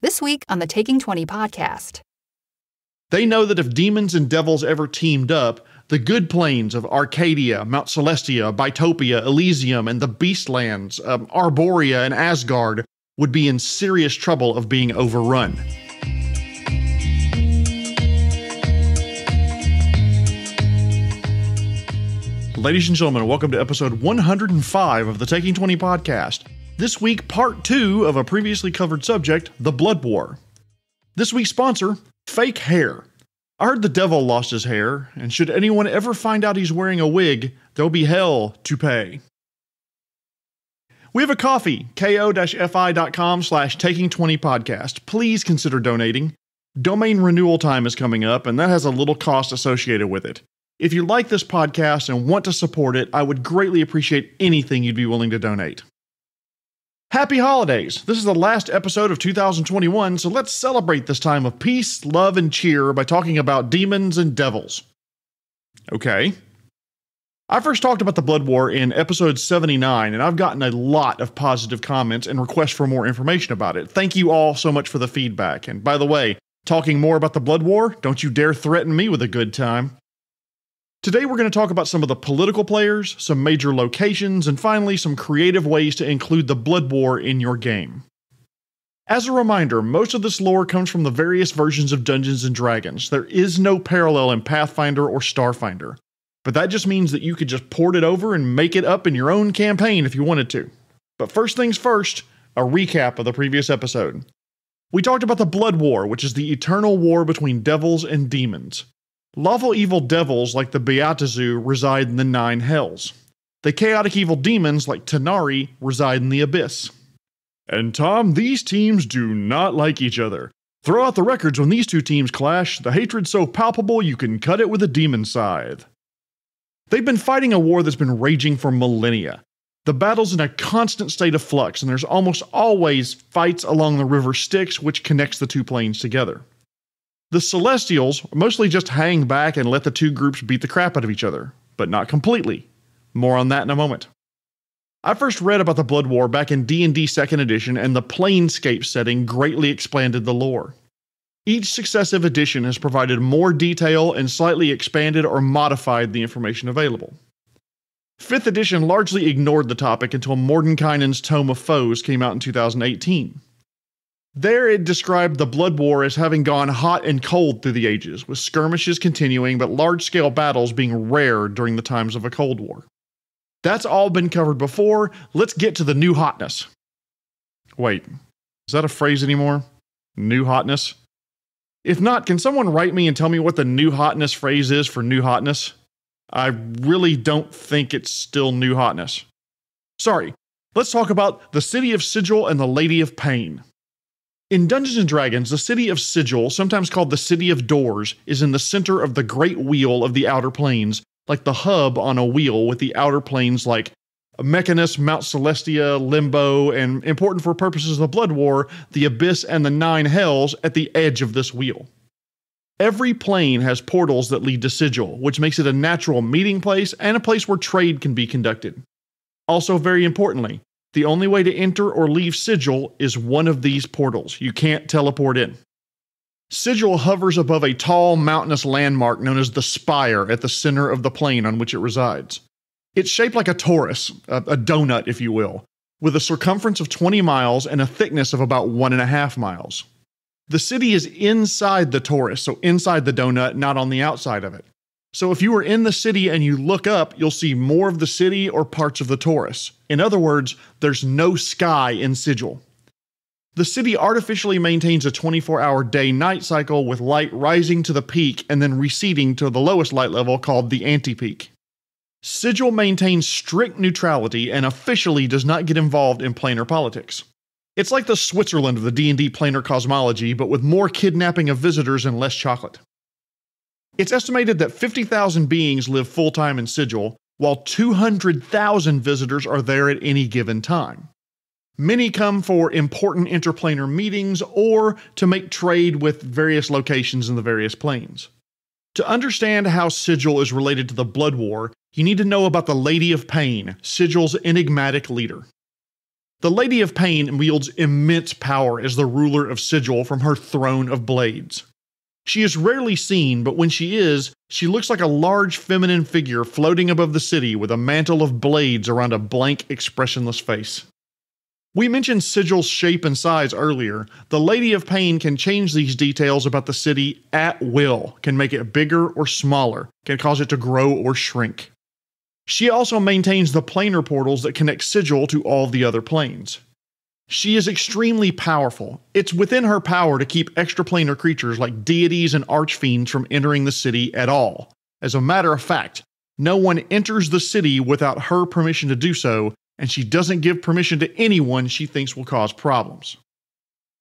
This week on the Taking 20 podcast. They know that if demons and devils ever teamed up, the good plains of Arcadia, Mount Celestia, Bitopia, Elysium, and the Beastlands, Arborea, and Asgard would be in serious trouble of being overrun. Ladies and gentlemen, welcome to episode 105 of the Taking 20 podcast. This week, part 2 of a previously covered subject, the Blood War. This week's sponsor, fake hair. I heard the devil lost his hair, and should anyone ever find out he's wearing a wig, there'll be hell to pay. We have a coffee, ko-fi.com/taking20podcast. Please consider donating. Domain renewal time is coming up, and that has a little cost associated with it. If you like this podcast and want to support it, I would greatly appreciate anything you'd be willing to donate. Happy holidays! This is the last episode of 2021, so let's celebrate this time of peace, love, and cheer by talking about demons and devils. Okay. I first talked about the Blood War in episode 79, and I've gotten a lot of positive comments and requests for more information about it. Thank you all so much for the feedback. And by the way, talking more about the Blood War, don't you dare threaten me with a good time. Today we're going to talk about some of the political players, some major locations, and finally some creative ways to include the Blood War in your game. As a reminder, most of this lore comes from the various versions of Dungeons & Dragons. There is no parallel in Pathfinder or Starfinder, but that just means that you could just port it over and make it up in your own campaign if you wanted to. But first things first, a recap of the previous episode. We talked about the Blood War, which is the eternal war between devils and demons. Lawful evil devils like the Beatazu reside in the 9 hells. The chaotic evil demons like Tanari reside in the Abyss. And Tom, these teams do not like each other. Throw out the records when these two teams clash, the hatred's so palpable you can cut it with a demon scythe. They've been fighting a war that's been raging for millennia. The battle's in a constant state of flux, and there's almost always fights along the river Styx, which connects the two planes together. The Celestials mostly just hang back and let the two groups beat the crap out of each other, but not completely. More on that in a moment. I first read about the Blood War back in D&D 2nd edition, and the Planescape setting greatly expanded the lore. Each successive edition has provided more detail and slightly expanded or modified the information available. 5th edition largely ignored the topic until Mordenkainen's Tome of Foes came out in 2018. There it described the Blood War as having gone hot and cold through the ages, with skirmishes continuing but large-scale battles being rare during the times of a Cold War. That's all been covered before, let's get to the new hotness. Wait, is that a phrase anymore? New hotness? If not, can someone write me and tell me what the new hotness phrase is for new hotness? I really don't think it's still new hotness. Sorry, let's talk about the City of Sigil and the Lady of Pain. In Dungeons & Dragons, the City of Sigil, sometimes called the City of Doors, is in the center of the Great Wheel of the Outer Planes, like the hub on a wheel with the Outer Planes like Mechanus, Mount Celestia, Limbo, and, important for purposes of the Blood War, the Abyss and the 9 Hells at the edge of this wheel. Every plane has portals that lead to Sigil, which makes it a natural meeting place and a place where trade can be conducted. Also, very importantly, the only way to enter or leave Sigil is one of these portals. You can't teleport in. Sigil hovers above a tall, mountainous landmark known as the Spire at the center of the plane on which it resides. It's shaped like a torus, a donut if you will, with a circumference of 20 miles and a thickness of about 1.5 miles. The city is inside the torus, so inside the donut, not on the outside of it. So if you were in the city and you look up, you'll see more of the city or parts of the torus. In other words, there's no sky in Sigil. The city artificially maintains a 24-hour day-night cycle with light rising to the peak and then receding to the lowest light level called the anti-peak. Sigil maintains strict neutrality and officially does not get involved in planar politics. It's like the Switzerland of the D&D planar cosmology, but with more kidnapping of visitors and less chocolate. It's estimated that 50,000 beings live full-time in Sigil, while 200,000 visitors are there at any given time. Many come for important interplanar meetings or to make trade with various locations in the various planes. To understand how Sigil is related to the Blood War, you need to know about the Lady of Pain, Sigil's enigmatic leader. The Lady of Pain wields immense power as the ruler of Sigil from her throne of blades. She is rarely seen, but when she is, she looks like a large feminine figure floating above the city with a mantle of blades around a blank, expressionless face. We mentioned Sigil's shape and size earlier. The Lady of Pain can change these details about the city at will, can make it bigger or smaller, can cause it to grow or shrink. She also maintains the planar portals that connect Sigil to all the other planes. She is extremely powerful. It's within her power to keep extraplanar creatures like deities and archfiends from entering the city at all. As a matter of fact, no one enters the city without her permission to do so, and she doesn't give permission to anyone she thinks will cause problems.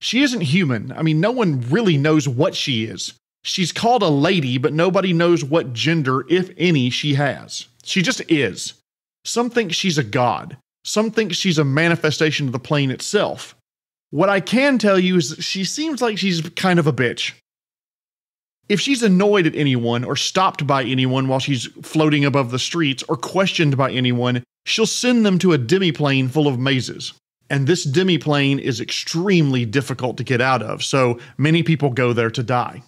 She isn't human. No one really knows what she is. She's called a lady, but nobody knows what gender, if any, she has. She just is. Some think she's a god. Some think she's a manifestation of the plane itself. What I can tell you is that she seems like she's kind of a bitch. If she's annoyed at anyone or stopped by anyone while she's floating above the streets or questioned by anyone, she'll send them to a demiplane full of mazes. And this demiplane is extremely difficult to get out of, so many people go there to die.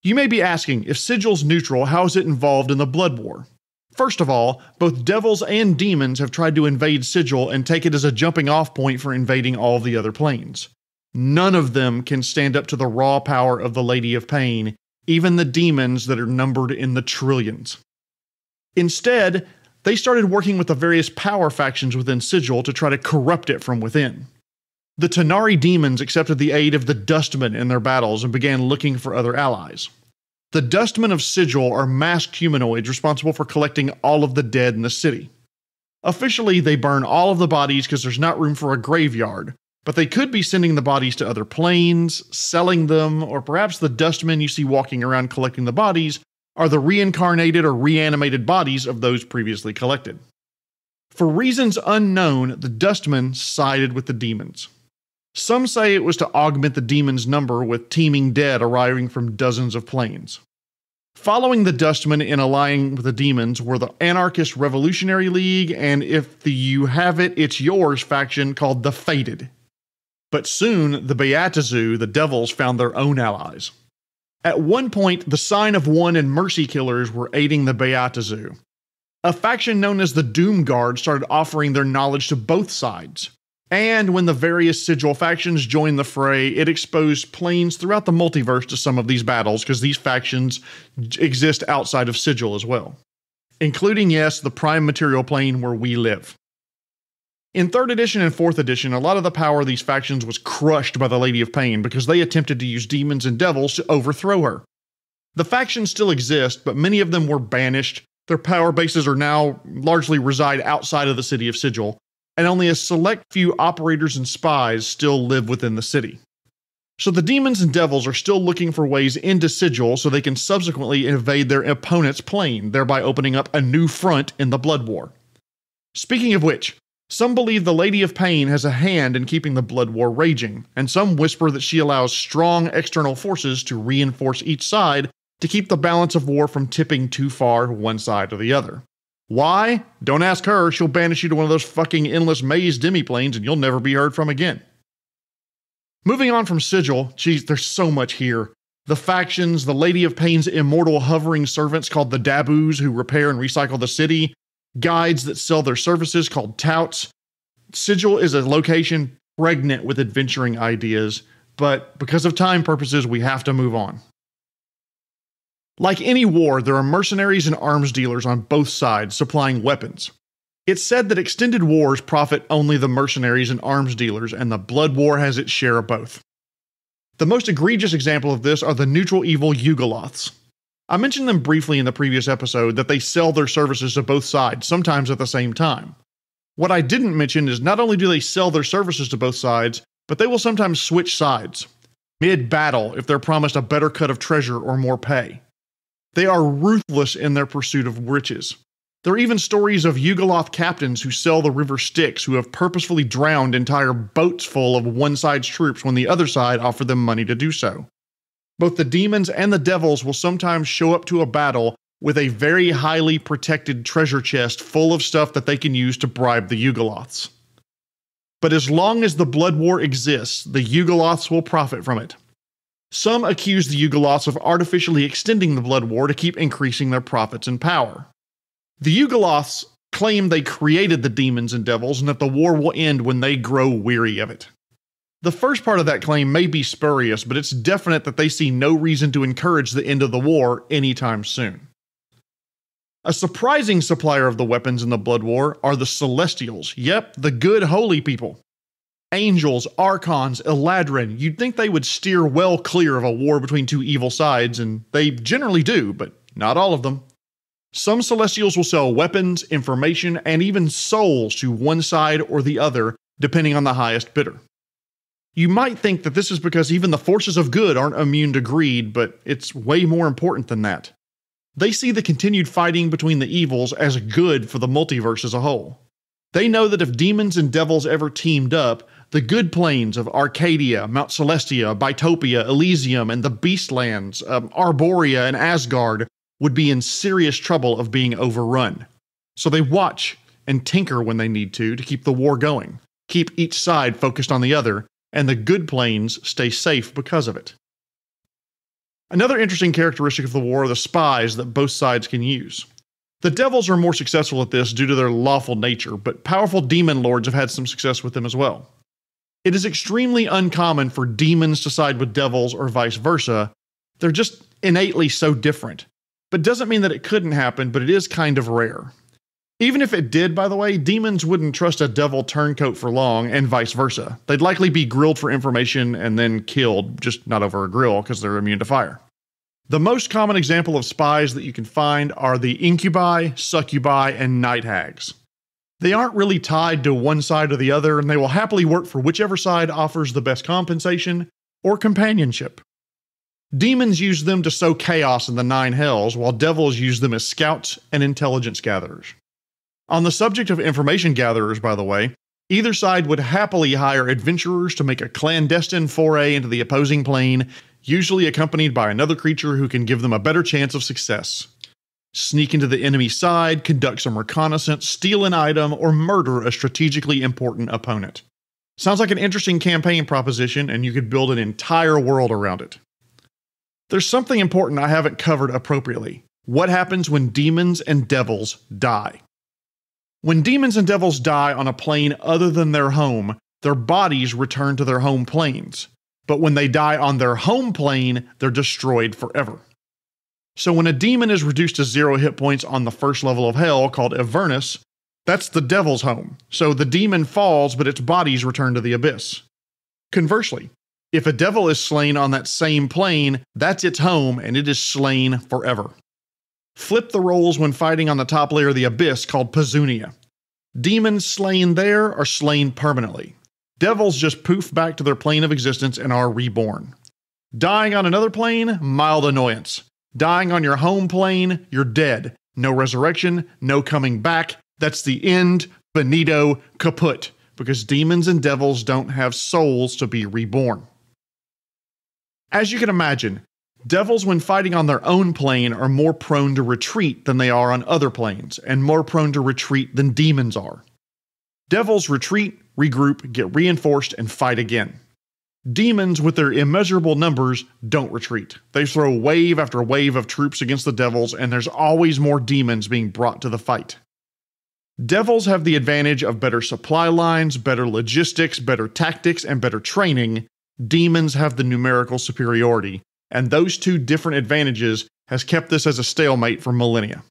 You may be asking, if Sigil's neutral, how is it involved in the Blood War? First of all, both devils and demons have tried to invade Sigil and take it as a jumping-off point for invading all the other planes. None of them can stand up to the raw power of the Lady of Pain, even the demons that are numbered in the trillions. Instead, they started working with the various power factions within Sigil to try to corrupt it from within. The Tanari demons accepted the aid of the Dustmen in their battles and began looking for other allies. The Dustmen of Sigil are masked humanoids responsible for collecting all of the dead in the city. Officially, they burn all of the bodies because there's not room for a graveyard, but they could be sending the bodies to other planes, selling them, or perhaps the Dustmen you see walking around collecting the bodies are the reincarnated or reanimated bodies of those previously collected. For reasons unknown, the Dustmen sided with the demons. Some say it was to augment the demons' number with teeming dead arriving from dozens of planes. Following the Dustmen in allying with the demons were the Anarchist Revolutionary League and if the You Have It, It's Yours faction called the Fated. But soon, the Beatazu, the devils, found their own allies. At one point, the Sign of One and Mercy Killers were aiding the Beatazu. A faction known as the Doom Guard started offering their knowledge to both sides. And when the various Sigil factions joined the fray, it exposed planes throughout the multiverse to some of these battles because these factions exist outside of Sigil as well. Including, yes, the prime material plane where we live. In 3rd edition and 4th edition, a lot of the power of these factions was crushed by the Lady of Pain because they attempted to use demons and devils to overthrow her. The factions still exist, but many of them were banished. Their power bases are now largely reside outside of the city of Sigil, and only a select few operators and spies still live within the city. So the demons and devils are still looking for ways into Sigil so they can subsequently invade their opponent's plane, thereby opening up a new front in the Blood War. Speaking of which, some believe the Lady of Pain has a hand in keeping the Blood War raging, and some whisper that she allows strong external forces to reinforce each side to keep the balance of war from tipping too far one side or the other. Why? Don't ask her, she'll banish you to one of those fucking endless maze demiplanes and you'll never be heard from again. Moving on from Sigil, geez, there's so much here. The factions, the Lady of Pain's immortal hovering servants called the Dabus who repair and recycle the city, guides that sell their services called touts. Sigil is a location pregnant with adventuring ideas, but because of time purposes, we have to move on. Like any war, there are mercenaries and arms dealers on both sides supplying weapons. It's said that extended wars profit only the mercenaries and arms dealers, and the Blood War has its share of both. The most egregious example of this are the neutral evil Eugeloths. I mentioned them briefly in the previous episode that they sell their services to both sides, sometimes at the same time. What I didn't mention is not only do they sell their services to both sides, but they will sometimes switch sides, mid-battle if they're promised a better cut of treasure or more pay. They are ruthless in their pursuit of riches. There are even stories of Eugeloth captains who sell the river Styx who have purposefully drowned entire boats full of one side's troops when the other side offered them money to do so. Both the demons and the devils will sometimes show up to a battle with a very highly protected treasure chest full of stuff that they can use to bribe the Eugeloths. But as long as the Blood War exists, the Eugeloths will profit from it. Some accuse the Eugeloths of artificially extending the Blood War to keep increasing their profits and power. The Eugeloths claim they created the demons and devils and that the war will end when they grow weary of it. The first part of that claim may be spurious, but it's definite that they see no reason to encourage the end of the war anytime soon. A surprising supplier of the weapons in the Blood War are the Celestials. Yep, the good holy people. Angels, Archons, Eladrin, you'd think they would steer well clear of a war between two evil sides, and they generally do, but not all of them. Some Celestials will sell weapons, information, and even souls to one side or the other, depending on the highest bidder. You might think that this is because even the forces of good aren't immune to greed, but it's way more important than that. They see the continued fighting between the evils as good for the multiverse as a whole. They know that if demons and devils ever teamed up, the good planes of Arcadia, Mount Celestia, Bitopia, Elysium, and the Beastlands, Arborea, and Asgard would be in serious trouble of being overrun. So they watch and tinker when they need to keep the war going, keep each side focused on the other, and the good planes stay safe because of it. Another interesting characteristic of the war are the spies that both sides can use. The devils are more successful at this due to their lawful nature, but powerful demon lords have had some success with them as well. It is extremely uncommon for demons to side with devils or vice versa. They're just innately so different. But doesn't mean that it couldn't happen, but it is kind of rare. Even if it did, by the way, demons wouldn't trust a devil turncoat for long, and vice versa. They'd likely be grilled for information and then killed, just not over a grill because they're immune to fire. The most common example of spies that you can find are the incubi, succubi, and night hags. They aren't really tied to one side or the other, and they will happily work for whichever side offers the best compensation or companionship. Demons use them to sow chaos in the nine hells, while devils use them as scouts and intelligence gatherers. On the subject of information gatherers, by the way, either side would happily hire adventurers to make a clandestine foray into the opposing plane, usually accompanied by another creature who can give them a better chance of success. Sneak into the enemy side, conduct some reconnaissance, steal an item, or murder a strategically important opponent. Sounds like an interesting campaign proposition, and you could build an entire world around it. There's something important I haven't covered appropriately. What happens when demons and devils die? When demons and devils die on a plane other than their home, their bodies return to their home planes. But when they die on their home plane, they're destroyed forever. So when a demon is reduced to 0 hit points on the first level of hell, called Avernus, that's the devil's home. So the demon falls, but its bodies return to the abyss. Conversely, if a devil is slain on that same plane, that's its home and it is slain forever. Flip the roles when fighting on the top layer of the abyss, called Pazunia. Demons slain there are slain permanently. Devils just poof back to their plane of existence and are reborn. Dying on another plane, mild annoyance. Dying on your home plane, you're dead. No resurrection, no coming back. That's the end, finito, kaput, because demons and devils don't have souls to be reborn. As you can imagine, devils when fighting on their own plane are more prone to retreat than they are on other planes, and more prone to retreat than demons are. Devils retreat, regroup, get reinforced, and fight again. Demons, with their immeasurable numbers, don't retreat. They throw wave after wave of troops against the devils, and there's always more demons being brought to the fight. Devils have the advantage of better supply lines, better logistics, better tactics, and better training. Demons have the numerical superiority, and those two different advantages has kept this as a stalemate for millennia.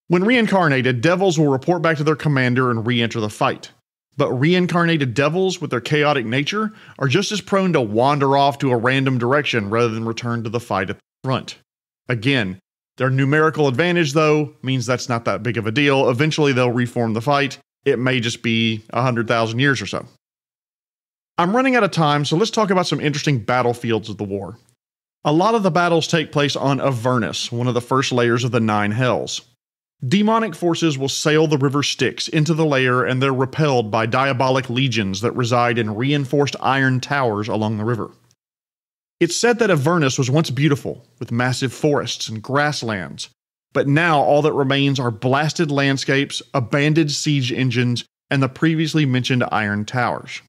When reincarnated, devils will report back to their commander and re-enter the fight. But reincarnated devils, with their chaotic nature, are just as prone to wander off to a random direction rather than return to the fight at the front. Again, their numerical advantage, though, means that's not that big of a deal. Eventually they'll reform the fight. It may just be 100,000 years or so. I'm running out of time, so let's talk about some interesting battlefields of the war. A lot of the battles take place on Avernus, one of the first layers of the Nine Hells. Demonic forces will sail the river Styx into the layer, and they're repelled by diabolic legions that reside in reinforced iron towers along the river. It's said that Avernus was once beautiful, with massive forests and grasslands, but now all that remains are blasted landscapes, abandoned siege engines, and the previously mentioned Iron Towers.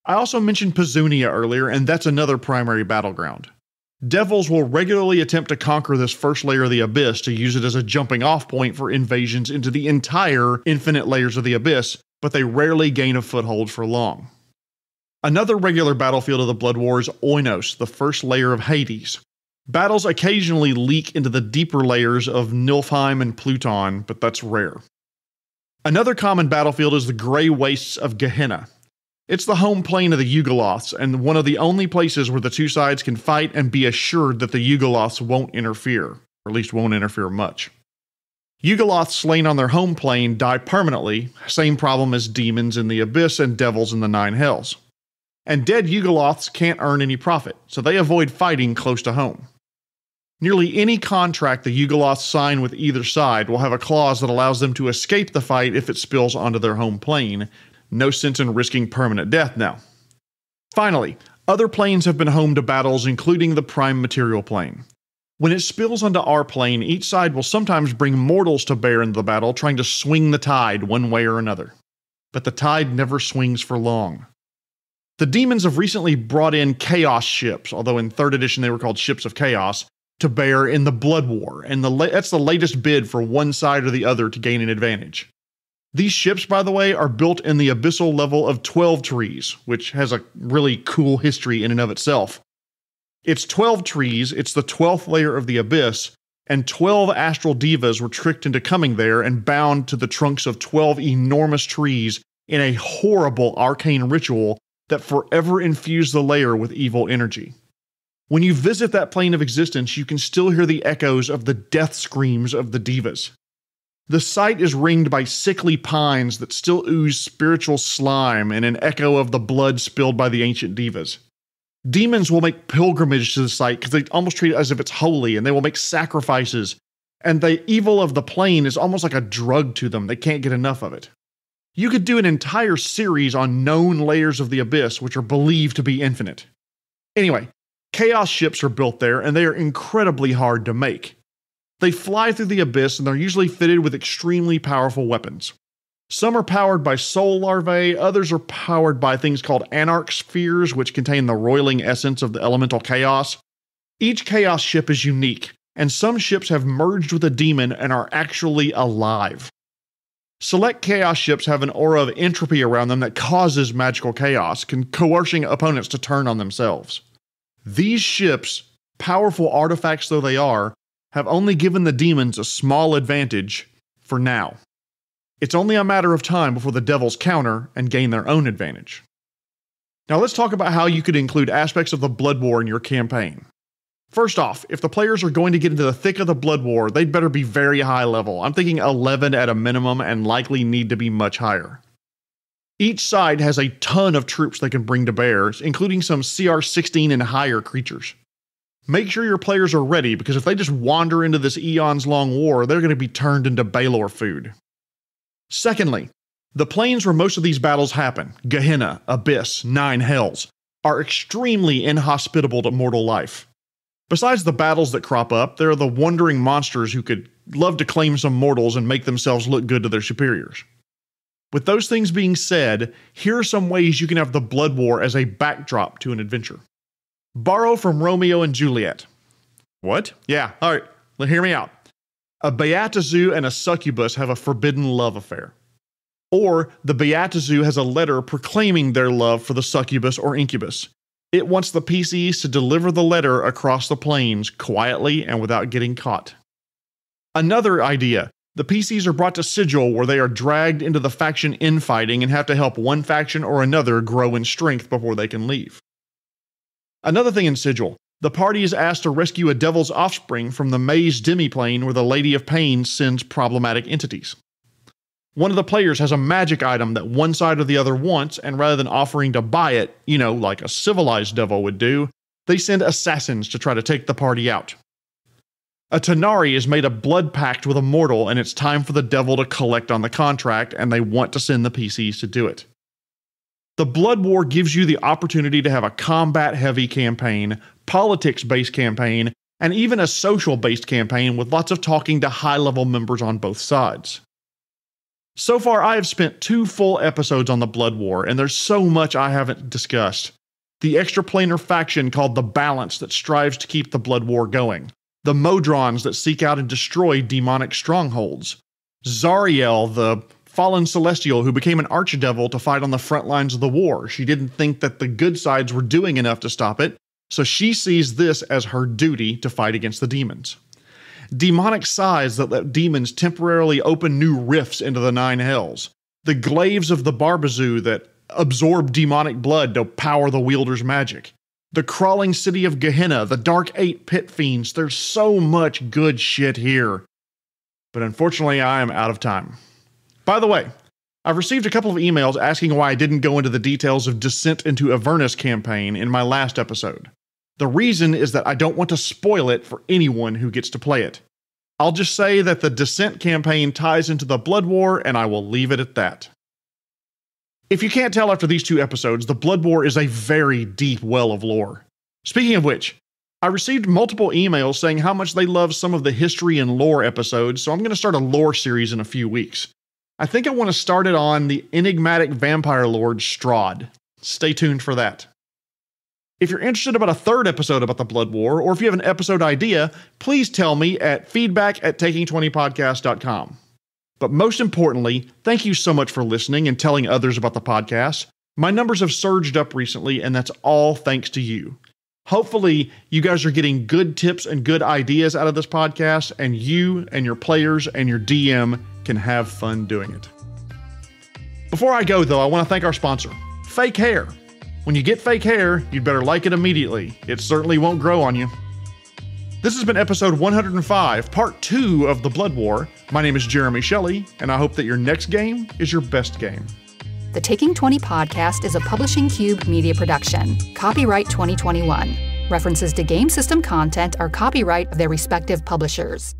I also mentioned Pazunia earlier, and that's another primary battleground. Devils will regularly attempt to conquer this first layer of the Abyss to use it as a jumping off point for invasions into the entire infinite layers of the Abyss, but they rarely gain a foothold for long. Another regular battlefield of the Blood War is Oinos, the first layer of Hades. Battles occasionally leak into the deeper layers of Niflheim and Pluton, but that's rare. Another common battlefield is the Grey Wastes of Gehenna. It's the home plane of the Eugeloths, and one of the only places where the two sides can fight and be assured that the Eugeloths won't interfere, or at least won't interfere much. Eugeloths slain on their home plane die permanently, same problem as demons in the Abyss and devils in the Nine Hells. And dead Eugeloths can't earn any profit, so they avoid fighting close to home. Nearly any contract the Eugeloths sign with either side will have a clause that allows them to escape the fight if it spills onto their home plane. No sense in risking permanent death now. Finally, other planes have been home to battles, including the Prime Material Plane. When it spills onto our plane, each side will sometimes bring mortals to bear into the battle, trying to swing the tide one way or another. But the tide never swings for long. The demons have recently brought in Chaos ships, although in 3rd edition they were called Ships of Chaos, to bear in the Blood War, and that's the latest bid for one side or the other to gain an advantage. These ships, by the way, are built in the abyssal level of 12 trees, which has a really cool history in and of itself. It's 12 trees, it's the 12th layer of the Abyss, and 12 astral divas were tricked into coming there and bound to the trunks of 12 enormous trees in a horrible arcane ritual that forever infused the layer with evil energy. When you visit that plane of existence, you can still hear the echoes of the death screams of the divas. The site is ringed by sickly pines that still ooze spiritual slime and an echo of the blood spilled by the ancient divas. Demons will make pilgrimage to the site because they almost treat it as if it's holy, and they will make sacrifices. And the evil of the plane is almost like a drug to them. They can't get enough of it. You could do an entire series on known layers of the Abyss, which are believed to be infinite. Anyway, Chaos ships are built there, and they are incredibly hard to make. They fly through the Abyss, and they're usually fitted with extremely powerful weapons. Some are powered by soul larvae, others are powered by things called anarch spheres, which contain the roiling essence of the elemental chaos. Each Chaos ship is unique, and some ships have merged with a demon and are actually alive. Select Chaos ships have an aura of entropy around them that causes magical chaos, coercing opponents to turn on themselves. These ships, powerful artifacts though they are, have only given the demons a small advantage for now. It's only a matter of time before the devils counter and gain their own advantage. Now let's talk about how you could include aspects of the Blood War in your campaign. First off, if the players are going to get into the thick of the Blood War, they'd better be very high level. I'm thinking 11 at a minimum and likely need to be much higher. Each side has a ton of troops they can bring to bear, including some CR 16 and higher creatures. Make sure your players are ready, because if they just wander into this eons-long war, they're going to be turned into Balor food. Secondly, the planes where most of these battles happen, Gehenna, Abyss, Nine Hells, are extremely inhospitable to mortal life. Besides the battles that crop up, there are the wandering monsters who could love to claim some mortals and make themselves look good to their superiors. With those things being said, here are some ways you can have the Blood War as a backdrop to an adventure. Borrow from Romeo and Juliet. What? Yeah, alright, hear me out. A Beatizu and a succubus have a forbidden love affair. Or the Beatizu has a letter proclaiming their love for the succubus or incubus. It wants the PCs to deliver the letter across the plains quietly and without getting caught. Another idea. The PCs are brought to Sigil, where they are dragged into the faction infighting and have to help one faction or another grow in strength before they can leave. Another thing in Sigil. The party is asked to rescue a devil's offspring from the maze demiplane where the Lady of Pain sends problematic entities. One of the players has a magic item that one side or the other wants, and rather than offering to buy it, like a civilized devil would do, they send assassins to try to take the party out. A Tanari has made a blood pact with a mortal, and it's time for the devil to collect on the contract, and they want to send the PCs to do it. The Blood War gives you the opportunity to have a combat-heavy campaign, politics-based campaign, and even a social-based campaign with lots of talking to high-level members on both sides. So far, I have spent 2 full episodes on the Blood War, and there's so much I haven't discussed. The extraplanar faction called the Balance that strives to keep the Blood War going. The Modrons that seek out and destroy demonic strongholds. Zariel, the fallen celestial who became an archdevil to fight on the front lines of the war. She didn't think that the good sides were doing enough to stop it, so she sees this as her duty to fight against the demons. Demonic sides that let demons temporarily open new rifts into the 9 hells. The glaives of the Barbazoo that absorb demonic blood to power the wielder's magic. The crawling city of Gehenna, the Dark 8 pit fiends. There's so much good shit here. But unfortunately, I am out of time. By the way, I've received a couple of emails asking why I didn't go into the details of Descent into Avernus campaign in my last episode. The reason is that I don't want to spoil it for anyone who gets to play it. I'll just say that the Descent campaign ties into the Blood War, and I will leave it at that. If you can't tell after these 2 episodes, the Blood War is a very deep well of lore. Speaking of which, I received multiple emails saying how much they love some of the history and lore episodes, so I'm going to start a lore series in a few weeks. I think I want to start it on the enigmatic vampire lord Strahd. Stay tuned for that. If you're interested about a 3rd episode about the Blood War, or if you have an episode idea, please tell me at feedback@taking20podcast.com. But most importantly, thank you so much for listening and telling others about the podcast. My numbers have surged up recently, and that's all thanks to you. Hopefully, you guys are getting good tips and good ideas out of this podcast, and you and your players and your DM can have fun doing it. Before I go, though, I want to thank our sponsor, Fake Hair. When you get fake hair, you'd better like it immediately. It certainly won't grow on you. This has been episode 105, part 2 of The Blood War. My name is Jeremy Shelley, and I hope that your next game is your best game. The Taking 20 podcast is a Publishing Cube media production. Copyright 2021. References to game system content are copyright of their respective publishers.